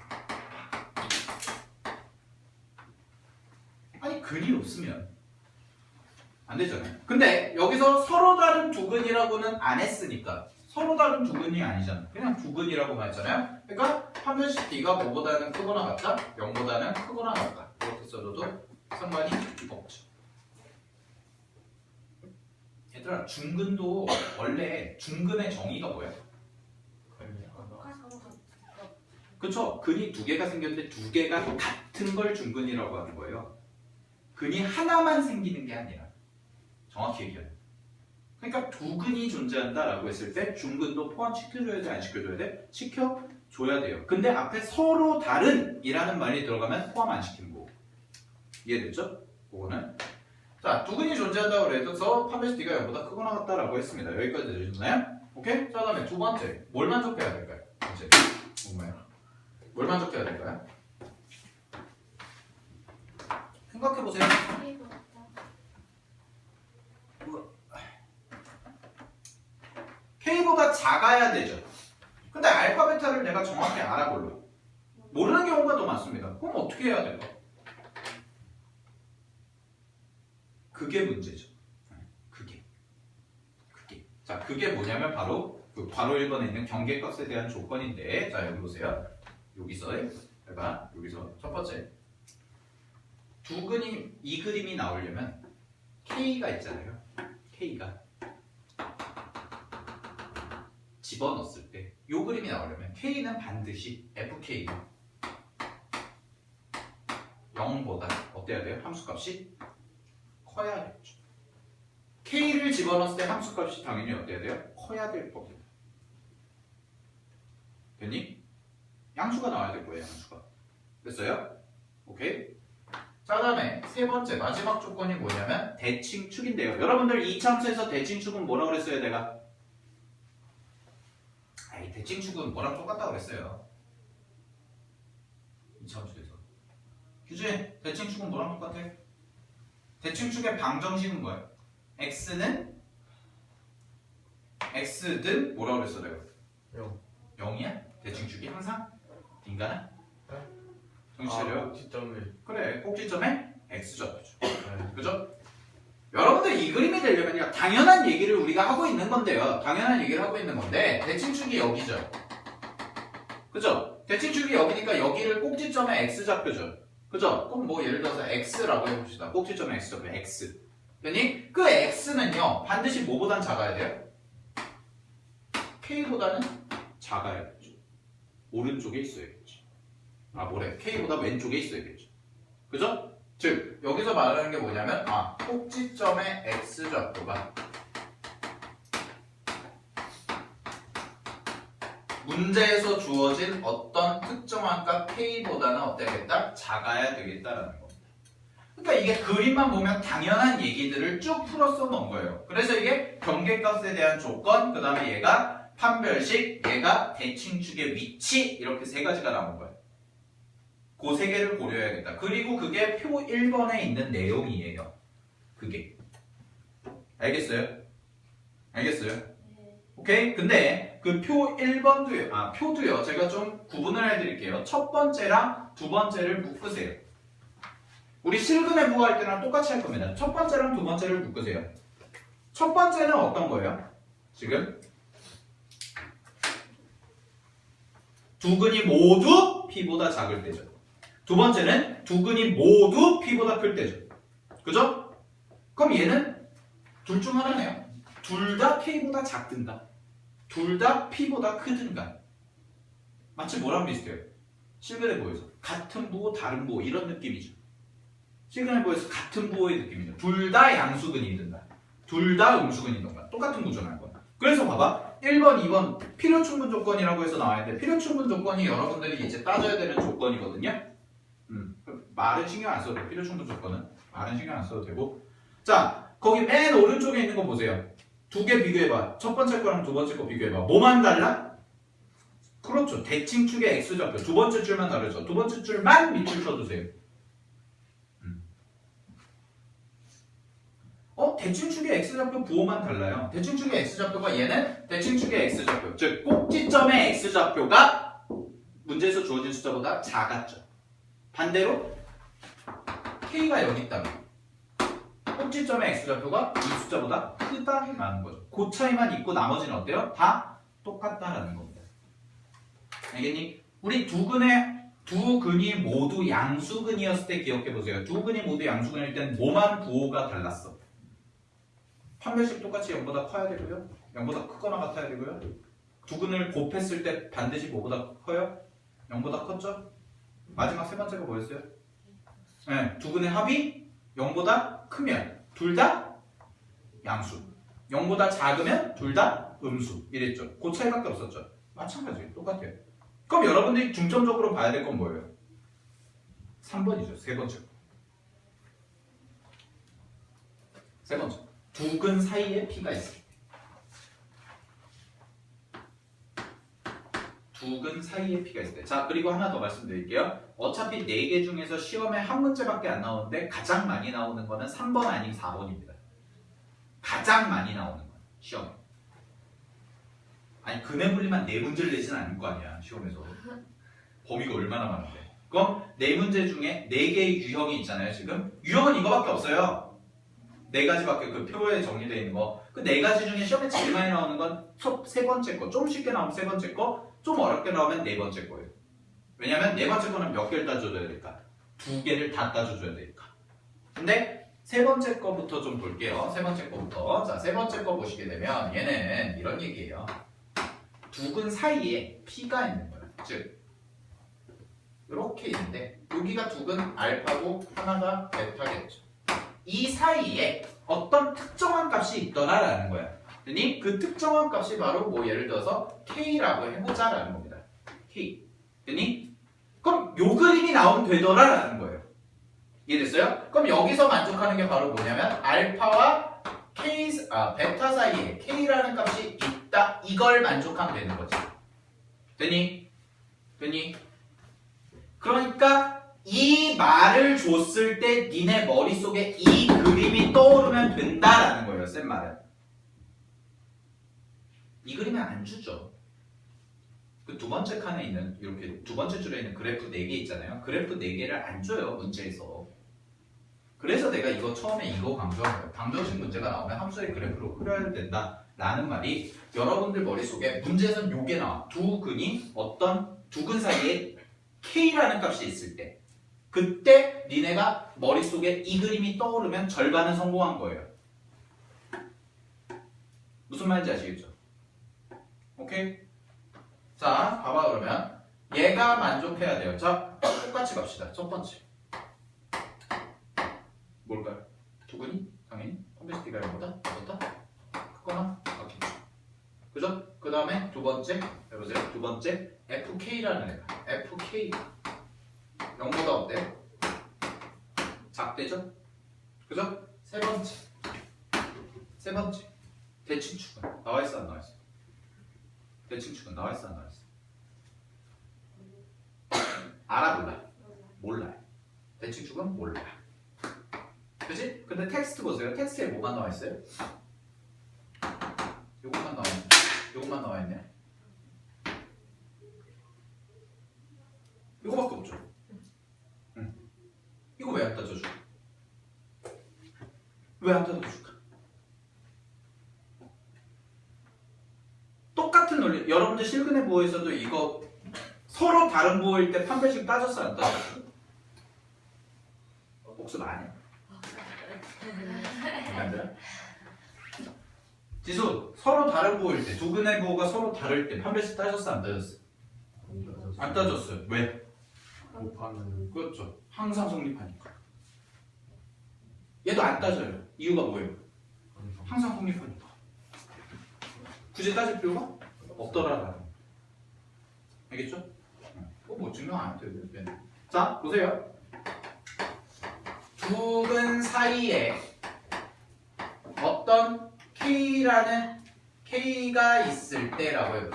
아니 근이 없으면 안 되잖아요. 근데 여기서 서로 다른 두 근이라고는 안 했으니까 서로 다른 두 근이 아니잖아. 그냥 두 근이라고만 했잖아요. 그러니까 판별식 D가 뭐보다는 크거나 같다? 0보다는 크거나 같다. 이렇게 써줘도 상관이 없죠. 얘들아 중근도 원래 중근의 정의가 뭐야? 그쵸? 근이 두 개가 생겼는데 두 개가 같은 걸 중근이라고 하는 거예요. 근이 하나만 생기는 게 아니라 정확히 얘기하면 그러니까 두 근이 존재한다라고 했을 때 중근도 포함시켜줘야 돼? 안 시켜줘야 돼? 시켜줘야 돼요. 근데 앞에 서로 다른 이라는 말이 들어가면 포함 안 시키는 거고 이해됐죠? 그거는 자, 두 근이 존재한다고 그래서 판별식 D가 0보다 크거나 같다라고 했습니다. 여기까지 되셨나요? 오케이? 자, 다음에 두 번째 뭘 만족해야 될까요? 번째 뭘 만족해야 될까요? 생각해보세요. K보다 작아야 되죠. 근데 알파, 베타를 내가 정확히 알아볼래. 모르는 경우가 더 많습니다. 그럼 어떻게 해야 될까? 그게 문제죠. 그게. 자, 그게 뭐냐면 바로 그 괄호 1번에 있는 경계값에 대한 조건인데, 자, 여기 보세요. 여기서 첫 번째. 두 근이 이 그림이 나오려면 K가 있잖아요. K가 집어넣었을 때 이 그림이 나오려면 K는 반드시 FK가 0보다 어때야 돼요? 함수값이 커야겠죠. K를 집어넣었을 때 함수값이 당연히 어때야 돼요? 커야 될 겁니다. 됐니? 양수가 나와야 될 거예요. 양수가. 됐어요? 오케이? 자, 다음에 세 번째 마지막 조건이 뭐냐면 대칭축인데요. 여러분들 이차함수에서 대칭축은 뭐라고 그랬어요? 내가 대칭축은 뭐랑 똑같다고 그랬어요. 이차함수에서 규제 대칭축은 뭐랑 똑같아? 대칭축의 방정식은 뭐예요? x는 x든 뭐라고 그랬어 내가? 0이야? 대칭축이 항상? 인간아? 정신 차려. 꼭지점에. 그래, 꼭지점에 x좌표죠. 그죠? 여러분들 이 그림이 되려면요 당연한 얘기를 우리가 하고 있는 건데요. 당연한 얘기를 하고 있는 건데 대칭축이 여기죠. 그죠? 대칭축이 여기니까 여기를 꼭지점에 x좌표죠. 그죠? 그럼 뭐 예를 들어서 x라고 해봅시다. 꼭지점에 x좌표 x. 그러니 그 x는요 반드시 뭐보단 작아야 돼요? k보다는 작아야겠죠. 오른쪽에 있어야겠죠. 아 뭐래? k보다 왼쪽에 있어야겠죠. 그죠? 즉 여기서 말하는 게 뭐냐면 꼭지점의 x좌표가 문제에서 주어진 어떤 특정한 값 k보다는 어때야겠다? 작아야 되겠다라는 겁니다. 그러니까 이게 그림만 보면 당연한 얘기들을 쭉 풀어서 놓은 거예요. 그래서 이게 경계값에 대한 조건, 그 다음에 얘가 판별식, 얘가 대칭축의 위치 이렇게 세 가지가 나온 거예요. 그 세 개를 고려해야겠다. 그리고 그게 표 1번에 있는 내용이에요. 그게. 알겠어요? 알겠어요? 네. 오케이? 근데 그 표 1번도요. 표도요. 제가 좀 구분을 해드릴게요. 첫 번째랑 두 번째를 묶으세요. 우리 실근의 부호할 때랑 똑같이 할 겁니다. 첫 번째랑 두 번째를 묶으세요. 첫 번째는 어떤 거예요? 지금 두 근이 모두 P보다 작을 때죠. 두 번째는 두 근이 모두 P보다 클 때죠. 그죠? 그럼 얘는 둘 중 하나네요. 둘 다 K보다 작든가 둘 다 P보다 크든가. 마치 뭐랑 비슷해요? 실근의 부호에서 같은 부호 다른 부호 이런 느낌이죠. 실근의 부호에서 같은 부호의 느낌이죠. 둘 다 양수근이든가 둘 다 음수근이든가 똑같은 구조라는 거야. 그래서 봐봐 1번 2번 필요충분 조건이라고 해서 나와야 돼. 필요충분 조건이 여러분들이 이제 따져야 되는 조건이거든요. 말은 신경 안 써도 돼. 필요충분 조건은 말은 신경 안 써도 되고. 자 거기 맨 오른쪽에 있는 거 보세요. 두 개 비교해봐. 첫 번째 거랑 두 번째 거 비교해봐. 뭐만 달라? 그렇죠. 대칭축의 x좌표. 두 번째 줄만 다르죠. 두 번째 줄만 밑줄 쳐주세요. 대칭축의 x좌표 부호만 달라요. 대칭축의 x좌표가 얘는 대칭축의 x좌표. 즉 꼭지점의 x좌표가 문제에서 주어진 숫자보다 작았죠. 반대로 k가 여기 있다면 꼭지점의 x좌표가 이 숫자보다 크다라는 거죠. 그 차이만 있고 나머지는 어때요? 다 똑같다라는 겁니다. 알겠니? 우리 두 근이 모두 양수근이었을 때 기억해보세요. 두 근이 모두 양수근일 땐 뭐만 부호가 달랐어? 판별식 똑같이 0보다 커야 되고요. 0보다 크거나 같아야 되고요. 두 근을 곱했을 때 반드시 뭐보다 커요? 0보다 컸죠? 마지막 세 번째가 뭐였어요? 네, 두 근의 합이 0보다 크면 둘 다 양수. 0보다 작으면 둘 다 음수. 이랬죠. 그 차이밖에 없었죠. 마찬가지. 똑같아요. 그럼 여러분들이 중점적으로 봐야 될 건 뭐예요? 3번이죠. 세 번째. 세 번째. 두 근 사이에 P가 있어요. 두 근 사이에 P가 있어요. 자, 그리고 하나 더 말씀드릴게요. 어차피 4개 중에서 시험에 한 문제밖에 안 나오는데 가장 많이 나오는 거는 3번 아니면 4번입니다. 가장 많이 나오는 건 시험에. 아니 근해분리만 4문제를 내진 않을 거 아니야 시험에서. 범위가 얼마나 많은데. 그럼 4문제 중에 4개의 유형이 있잖아요. 지금 유형은 이거밖에 없어요. 4가지밖에 그 표에 정리되어 있는 거. 그 4가지 중에 시험에 제일 많이 나오는 건 세 번째 거. 좀 쉽게 나오면 세 번째 거, 좀 어렵게 나오면 4번째 거예요. 왜냐면 4번째 거는 몇 개를 따줘야 되니까. 2개를 다 따줘줘야 되니까. 근데 세 번째 거부터 좀 볼게요. 세 번째 거부터. 자, 세 번째 거 보시게 되면 얘는 이런 얘기예요. 두 근 사이에 P가 있는 거예요. 즉 이렇게 있는데 여기가 두 근 알파고 하나가 베타겠죠. 이 사이에 어떤 특정한 값이 있더라라는 거야. 그러니 그 특정한 값이 바로 뭐 예를 들어서 K라고 해보자라는 겁니다. K. 그러니 그럼 요 그림이 나오면 되더라라는 거예요. 이해됐어요? 그럼 여기서 만족하는 게 바로 뭐냐면 알파와 베타 사이에 K라는 값이 있다. 이걸 만족하면 되는 거지. 되니? 그러니까 이 말을 줬을 때 니네 머릿속에 이 그림이 떠오르면 된다라는 거예요. 쌤 말은. 이 그림은 안 주죠. 그 두 번째 칸에 있는 이렇게 두 번째 줄에 있는 그래프 4개 있잖아요. 그래프 4개를 안 줘요. 문제에서. 그래서 내가 이거 처음에 이거 강조한 거예요. 방정식 문제가 나오면 함수의 그래프로 그려야 된다 라는 말이 여러분들 머릿속에 문제에서는 요게 나와. 두 근이 어떤 두 근 사이에 K라는 값이 있을 때 그때 니네가 머릿속에 이 그림이 떠오르면 절반은 성공한 거예요. 무슨 말인지 아시겠죠? 오케이? 자, 봐봐 그러면 얘가 만족해야 돼요. 자, 똑같이 갑시다. 첫 번째 뭘까요? 두 근이 당연히 컴퓨터가 이거보다 크거나 같겠죠. 그죠? 그 다음에 두 번째 해보세요. 두 번째 FK라는 애가 FK 0보다 어때? 작대죠? 그죠? 세 번째 대칭축은 나와있어 안 나와있어? 대칭축은 나와있어 안 나와있어? 알아 몰라요. 대칭축은 몰라요. 그치? 근데 텍스트 보세요. 텍스트에 뭐만 나와있어요? 요것만 나와있네. 이거밖에 없죠. 이거 왜 안 따져줘? 왜 안 따져줄까? 똑같은 논리. 여러분들 실근의 부호에서도 이거 서로 다른 부호일 때 판별식 따졌어 안 따졌어? 복습 안 해? 안 돼? 지수 서로 다른 부호일 때 두 근의 부호가 서로 다를 때 판별식 따졌어 안 따졌어? 안 따졌어요. 왜? 곱하면 그렇죠. 항상 성립하니까. 얘도 안 따져요. 이유가 뭐예요? 항상 성립하니까. 굳이 따질 필요가 없더라라는 거. 알겠죠? 뭐 증명 안 해도 돼요. 자, 보세요. 두 근 사이에 어떤 K가 있을 때라고 해요.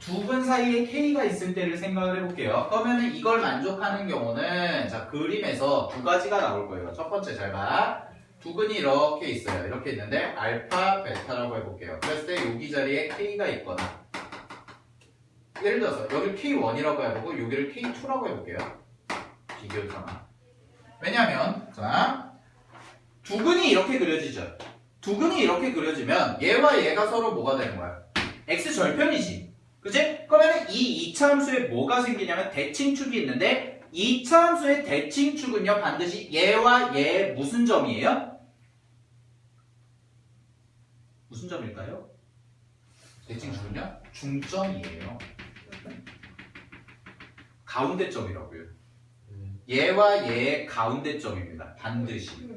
두 근 사이에 K가 있을 때를 생각을 해볼게요. 그러면 이걸 만족하는 경우는 자 그림에서 두 가지가 나올 거예요. 첫 번째 잘 봐. 두 근이 이렇게 있어요. 이렇게 있는데 알파, 베타라고 해볼게요. 그랬을 때 여기 자리에 K가 있거나 예를 들어서 여기를 K1이라고 해보고 여기를 K2라고 해볼게요. 비교 상황. 왜냐면 자 두 근이 이렇게 그려지죠. 두 근이 이렇게 그려지면 얘와 얘가 서로 뭐가 되는 거야? X 절편이지. 그치? 그러면 이 2차 함수에 뭐가 생기냐면 대칭축이 있는데 2차 함수의 대칭축은요 반드시 얘와 얘 무슨 점이에요? 무슨 점일까요? 대칭축은요? 중점이에요. 가운데점이라고요. 얘와 얘의 가운데점입니다. 반드시.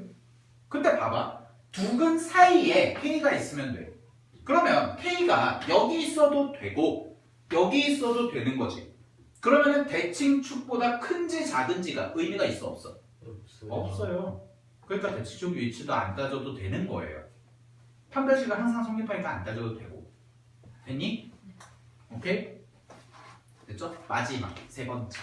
근데 봐봐. 두 근 사이에 K가 있으면 돼. 그러면 K가 여기 있어도 되고 여기 있어도 되는 거지. 그러면은 대칭축보다 큰지 작은지가 의미가 있어 없어? 없어요. 그러니까 대칭축 위치도 안 따져도 되는 거예요. 판별식은 항상 성립하니까 안 따져도 되고. 됐니? 오케이? 됐죠? 마지막 세 번째.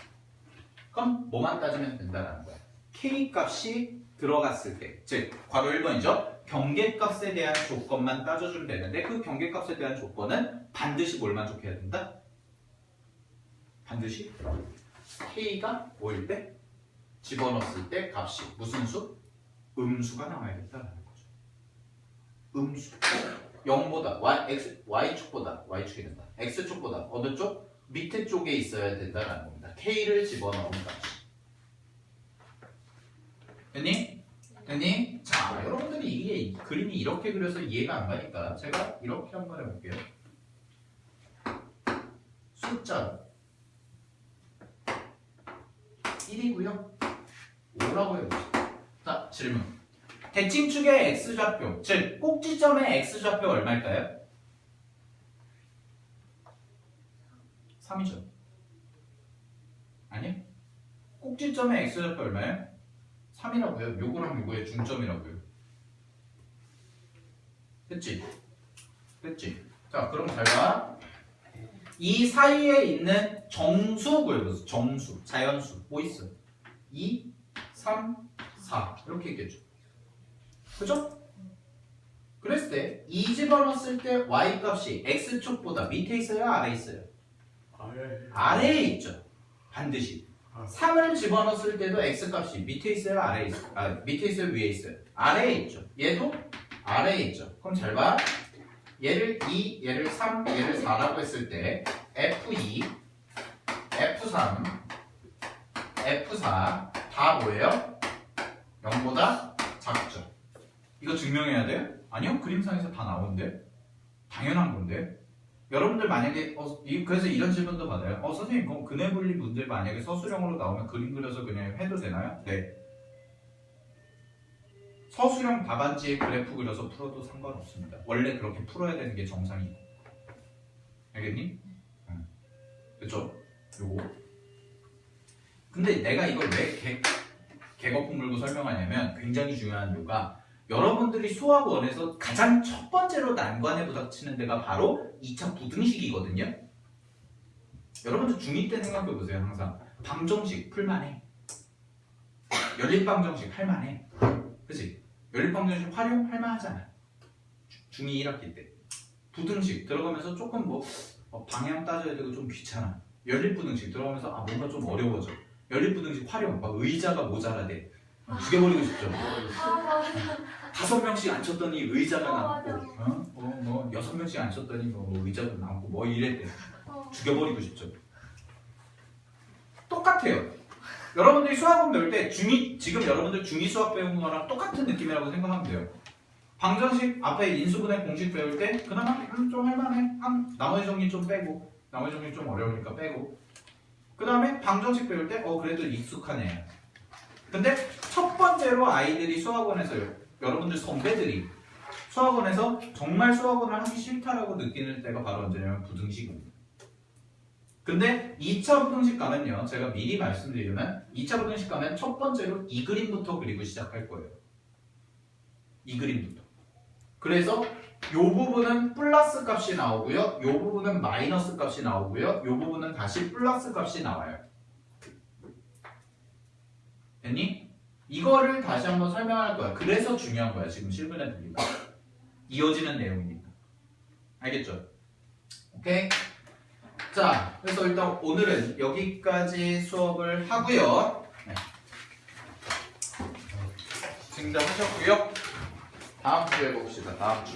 그럼 뭐만 따지면 된다는 거야. K 값이 들어갔을 때, 즉 괄호 1번이죠. 경계값에 대한 조건만 따져주면 되는데 그 경계값에 대한 조건은 반드시 뭘 만족해야 된다? 반드시 K가 뭐일 때? 집어넣었을 때 값이 무슨 수? 음수가 나와야겠다는 거죠. 음수. 0보다 Y축보다 Y축이 된다. X축보다 어느 쪽? 밑에 쪽에 있어야 된다는 겁니다. K를 집어넣은 값이. 됐니? 됐니? 자, 여러분들이 이게 그림이 이렇게 그려서 이해가 안 가니까 제가 이렇게 한번 해볼게요. 숫자 1이고요. 5라고 해봅시다. 자, 질문. 대칭축의 X좌표, 즉 꼭지점의 X좌표 얼마일까요? 3이죠. 아니? 꼭지점의 X좌표 얼마예요? 3이라고요. 요거랑 요거의 중점이라고요. 됐지? 됐지? 자, 그럼 잘 봐. 이 사이에 있는 정수 구해보세요. 정수, 자연수. 뭐 있어? 2, 3, 4. 이렇게 있겠죠. 그죠? 그랬을 때 2 집어넣었을 때 Y 값이 X축보다 밑에 있어요? 아래에 있어요? 아래에 있죠. 반드시. 3을 집어넣었을 때도 X값이 밑에 있어요? 아래에 있어요? 밑에 있어요? 위에 있어요? 아래에 있죠. 얘도 아래에 있죠. 그럼 잘 봐. 얘를 2, 얘를 3, 얘를 4라고 했을 때 F2, F3, F4 다 뭐예요? 0보다 작죠. 이거 증명해야 돼요? 아니요. 그림상에서 다 나오는데. 당연한 건데. 여러분들 만약에 그래서 이런 질문도 받아요. 선생님 그럼 근해분리 문제 만약에 서술형으로 나오면 그림 그려서 그냥 해도 되나요? 네. 서술형 답안지에 그래프 그려서 풀어도 상관없습니다. 원래 그렇게 풀어야 되는 게 정상이고. 알겠니? 그쵸? 요거. 근데 내가 이걸 왜 개거품 물고 설명하냐면 굉장히 중요한 이유가 여러분들이 수학원에서 가장 첫 번째로 난관에 부닥치는 데가 바로 2차 부등식이거든요. 여러분들 중2 때 생각해보세요. 항상 방정식 풀만해. 연립방정식 할만해. 그치? 연립방정식 활용할만하잖아. 중2 1학기 때 부등식 들어가면서 조금 방향 따져야 되고 좀 귀찮아. 연립부등식 들어가면서 뭔가 좀 어려워져. 연립부등식 활용 막 의자가 모자라대. 죽여버리고 싶죠. 5명씩 앉혔더니 의자가 남고, 6명씩 앉혔더니 의자도 남고 이랬대. 죽여버리고 싶죠. 똑같아요. 여러분들이 수학원 배울 때 지금 여러분들 중2 수학 배운 거랑 똑같은 느낌이라고 생각하면 돼요. 방정식 앞에 인수분해 공식 배울 때 그나마 좀 할만해. 나머지 정리 좀 빼고, 나머지 정리 좀 어려우니까 빼고. 그 다음에 방정식 배울 때 그래도 익숙하네. 근데 첫 번째로 아이들이 수학원에서요. 여러분들 선배들이 수학원에서 정말 수학원을 하기 싫다라고 느끼는 때가 바로 언제냐면 부등식입니다. 근데 2차 부등식 가면요. 제가 미리 말씀드리면 2차 부등식 가면 첫 번째로 이 그림부터 그리고 시작할 거예요. 이 그림부터. 그래서 요 부분은 플러스 값이 나오고요. 요 부분은 마이너스 값이 나오고요. 요 부분은 다시 플러스 값이 나와요. 됐니? 이거를 다시 한번 설명할 거야. 그래서 중요한 거야. 지금 실근의 분리가. 이어지는 내용이니까. 알겠죠? 오케이? 자, 그래서 일단 오늘은 여기까지 수업을 하고요. 네. 생각하셨고요. 다음 주에 봅시다. 다음 주.